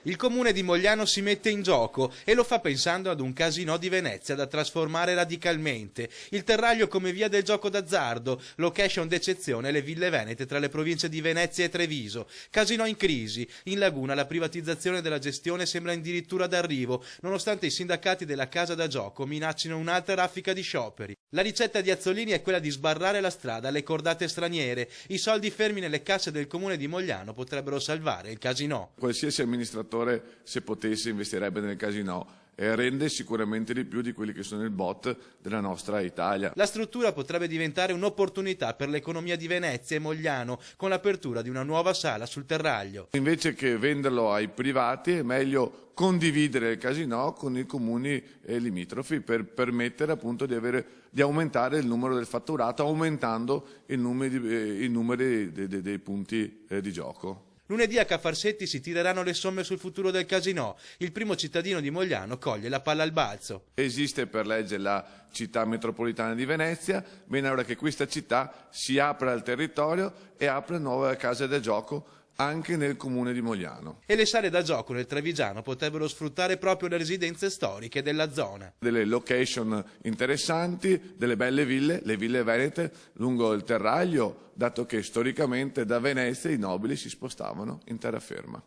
Il comune di Mogliano si mette in gioco e lo fa pensando ad un casinò di Venezia da trasformare radicalmente. Il Terraglio come via del gioco d'azzardo, location d'eccezione le ville venete tra le province di Venezia e Treviso. Casinò in crisi. In Laguna la privatizzazione della gestione sembra addirittura d'arrivo, nonostante i sindacati della casa da gioco minaccino un'altra raffica di scioperi. La ricetta di Azzolini è quella di sbarrare la strada alle cordate straniere. I soldi fermi nelle casse del comune di Mogliano potrebbero salvare il casinò. Qualsiasi amministratore, se potesse, investirebbe nel casinò e rende sicuramente di più di quelli che sono il bot della nostra Italia. La struttura potrebbe diventare un'opportunità per l'economia di Venezia e Mogliano con l'apertura di una nuova sala sul Terraglio. Invece che venderlo ai privati è meglio condividere il casinò con i comuni limitrofi per permettere appunto di aumentare il numero del fatturato aumentando i numeri dei punti di gioco. Lunedì a Cafarsetti si tireranno le somme sul futuro del casinò. Il primo cittadino di Mogliano coglie la palla al balzo. Esiste per legge la città metropolitana di Venezia, bene ora che questa città si apra al territorio e apre nuove case da gioco anche nel comune di Mogliano. E le sale da gioco nel Trevigiano potrebbero sfruttare proprio le residenze storiche della zona. Delle location interessanti, delle belle ville, le ville venete lungo il Terraglio, dato che storicamente da Venezia i nobili si spostavano in terraferma.